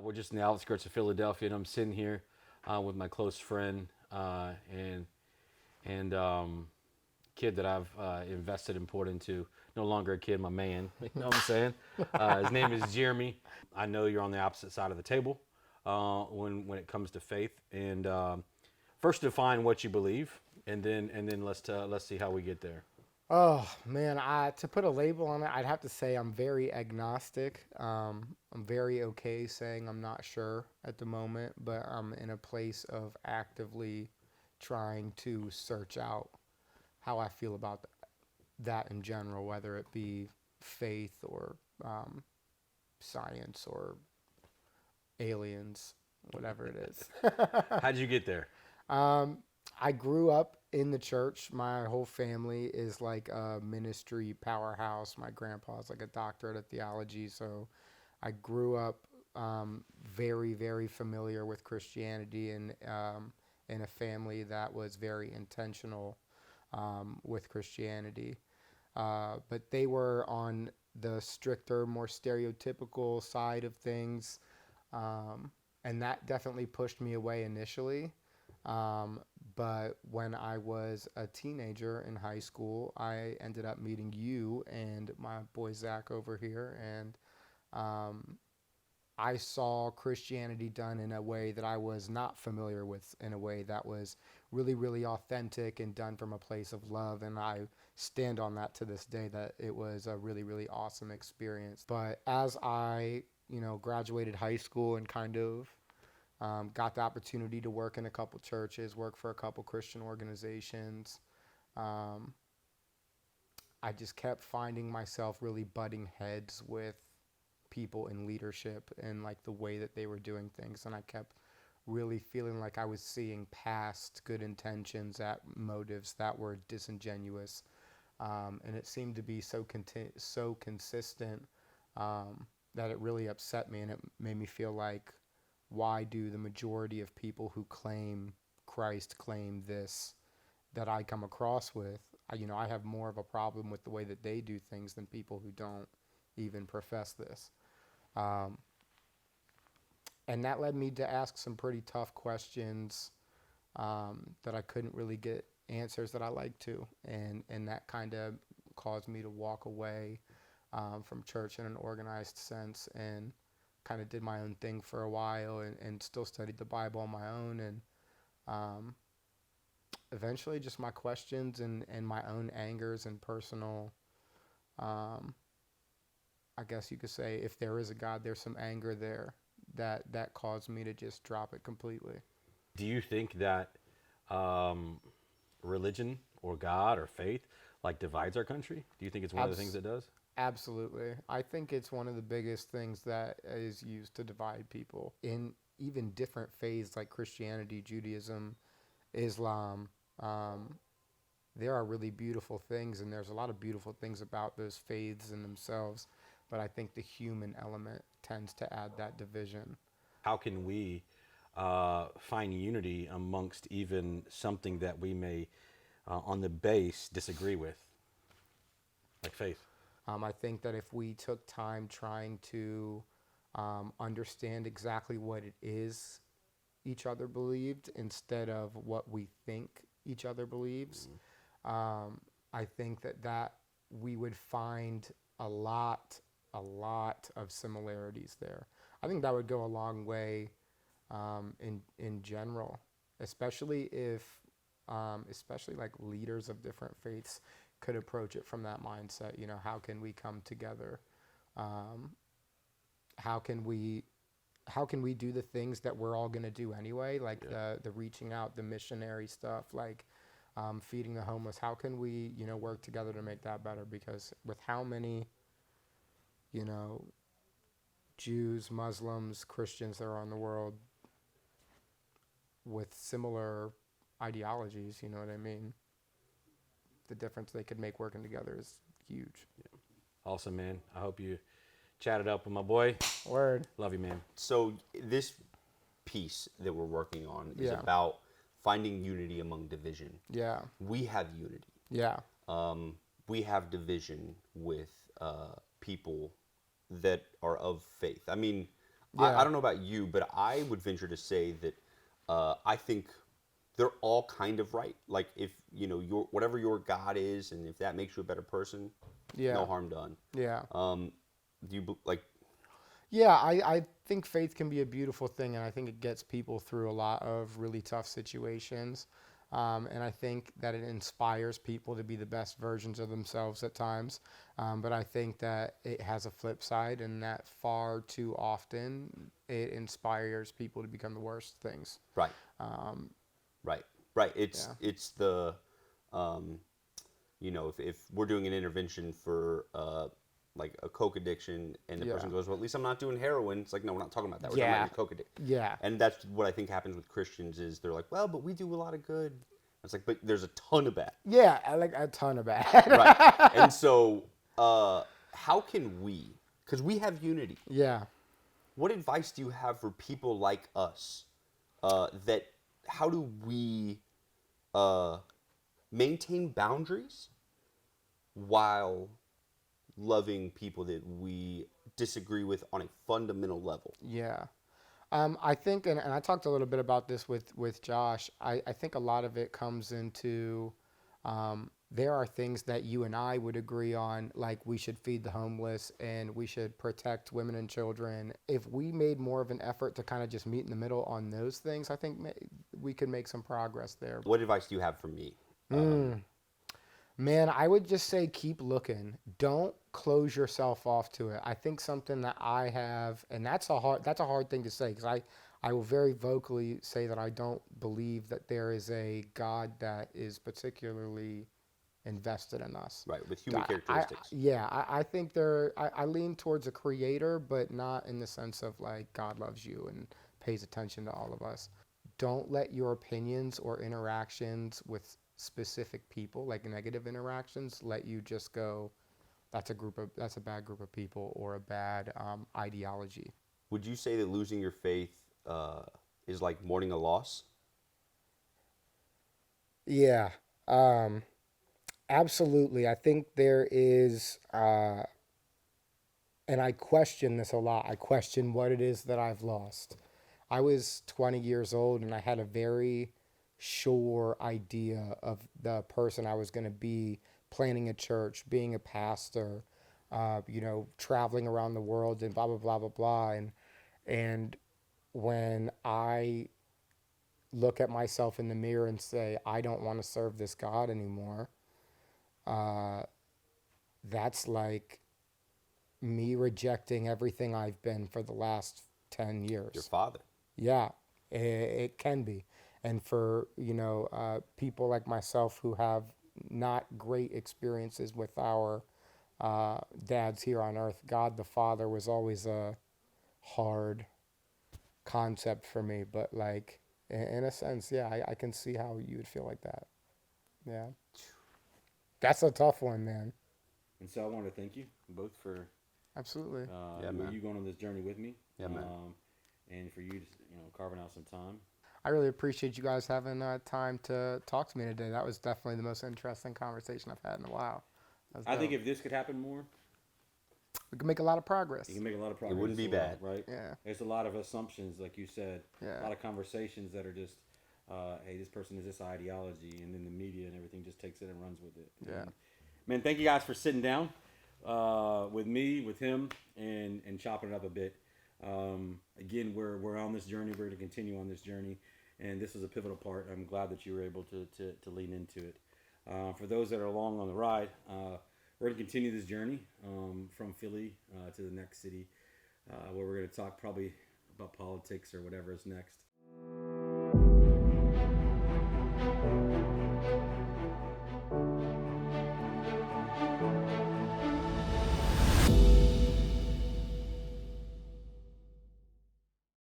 We're just in the outskirts of Philadelphia, and I'm sitting here with my close friend and kid that I've invested and poured into. No longer a kid, my man. You know what I'm saying? His name is Jeremy. I know you're on the opposite side of the table when it comes to faith. And first, define what you believe, and then let's see how we get there. Oh man, I to put a label on it, I'd have to say I'm very agnostic. I'm very okay saying I'm not sure at the moment, but I'm in a place of actively trying to search out how I feel about that in general, whether it be faith or um, science or aliens, whatever it is. How did you get there? Um, I grew up in the church. My whole family is like a ministry powerhouse. My grandpa's like a doctorate of theology, so I grew up very, very familiar with Christianity and in a family that was very intentional with Christianity. But they were on the stricter, more stereotypical side of things, um, and that definitely pushed me away initially. Um, but when I was a teenager in high school, I ended up meeting you and my boy Zach over here, and um, I saw Christianity done in a way that I was not familiar with, in a way that was really, really authentic and done from a place of love. And I stand on that to this day that it was a really, really awesome experience. But as I, graduated high school and kind of got the opportunity to work in a couple churches, work for a couple Christian organizations, um, I just kept finding myself really butting heads with people in leadership and like the way that they were doing things. And I kept really feeling like I was seeing past good intentions at motives that were disingenuous. And it seemed to be so consistent that it really upset me. And it made me feel like, why do the majority of people who claim Christ claim this that I come across with? I have more of a problem with the way that they do things than people who don't even profess this. Um, and that led me to ask some pretty tough questions that I couldn't really get answers that I like to. And that kind of caused me to walk away from church in an organized sense and kind of did my own thing for a while and still studied the Bible on my own. And um, eventually just my questions and my own angers and personal, um, I guess you could say, if there is a God, there's some anger there that caused me to just drop it completely. Do you think that um, religion or God or faith like divides our country? Do you think it's one of the things Abs- that does? Absolutely. I think it's one of the biggest things that is used to divide people in even different faiths like Christianity, Judaism, Islam. Um, there are really beautiful things, and there's a lot of beautiful things about those faiths in themselves. But I think the human element tends to add that division. How can we find unity amongst even something that we may, on the base, disagree with, like faith? I think that if we took time trying to understand exactly what it is each other believed instead of what we think each other believes, um, I think that we would find a lot, a lot of similarities there. I think that would go a long way in general, especially if, especially like leaders of different faiths could approach it from that mindset. How can we come together? Um, how can we how can we do the things that we're all going to do anyway, like Yeah. the reaching out, the missionary stuff, like feeding the homeless? How can we work together to make that better? Because with how many you know Jews, Muslims, Christians there are in the world with similar ideologies, you know what I mean? The difference they could make working together is huge. Awesome, man. I hope you chatted up with my boy. Word. Love you, man. So this piece that we're working on is Yeah. about finding unity among division. Yeah. We have unity. Yeah. We have division with people that are of faith. I mean, Yeah. I don't know about you, but I would venture to say that I think they're all kind of right. Like if your whatever your God is, and if that makes you a better person, Yeah. no harm done. Yeah. Do you like? Yeah, I think faith can be a beautiful thing, and I think it gets people through a lot of really tough situations. And I think that it inspires people to be the best versions of themselves at times. But I think that it has a flip side, and that far too often it inspires people to become the worst things. Right. Right. Right. It's Yeah. it's the, if we're doing an intervention for like a coke addiction, and the Yeah. person goes, well, at least I'm not doing heroin. It's like, no, we're not talking about that. We're talking Yeah. about your coke addiction. Yeah. And that's what I think happens with Christians is they're like, well, but we do a lot of good. It's like, but there's a ton of bad. Yeah, I like a ton of bad. Right. And so, how can we? Because we have unity. Yeah. What advice do you have for people like us? That how do we maintain boundaries while loving people that we disagree with on a fundamental level? Yeah. I think, and I talked a little bit about this with Josh, I think a lot of it comes into there are things that you and I would agree on, like we should feed the homeless and we should protect women and children. If we made more of an effort to kind of just meet in the middle on those things, I think we could make some progress there. What advice do you have for me? Man, I would just say keep looking. Don't close yourself off to it. I think something that I have, and that's a hard thing to say, because I will very vocally say that I don't believe that there is a God that is particularly invested in us. Right, with human characteristics. I think I lean towards a creator, but not in the sense of like God loves you and pays attention to all of us. Don't let your opinions or interactions with specific people, like negative interactions, let you just go, that's a bad group of people or a bad ideology. Would you say that losing your faith is like mourning a loss? Yeah, absolutely. I think there is, and I question this a lot. I question what it is that I've lost. I was 20 years old and I had a very sure idea of the person I was going to be, planning a church, being a pastor, traveling around the world and blah, blah, blah, blah, blah. And when I look at myself in the mirror and say, I don't want to serve this God anymore, that's like me rejecting everything I've been for the last 10 years. Your father. Yeah, it can be. And for, people like myself who have not great experiences with our dads here on earth, God the Father was always a hard concept for me. But like, in a sense, yeah, I can see how you would feel like that. Yeah. That's a tough one, man. And so I want to thank you both for Absolutely. you going on this journey with me. Yeah, man. And for you, carving out some time. I really appreciate you guys having time to talk to me today. That was definitely the most interesting conversation I've had in a while. I think if this could happen more, we can make a lot of progress. you can make a lot of progress. It wouldn't be bad. Right? Yeah. There's a lot of assumptions, like you said. Yeah. A lot of conversations that are just, hey, this person is this ideology, and then the media and everything just takes it and runs with it. Yeah. And, man, thank you guys for sitting down with me, with him, and chopping it up a bit. Again, we're on this journey. We're going to continue on this journey, and this was a pivotal part. I'm glad that you were able to lean into it. For those that are along on the ride, we're going to continue this journey from Philly to the next city, where we're going to talk probably about politics or whatever is next.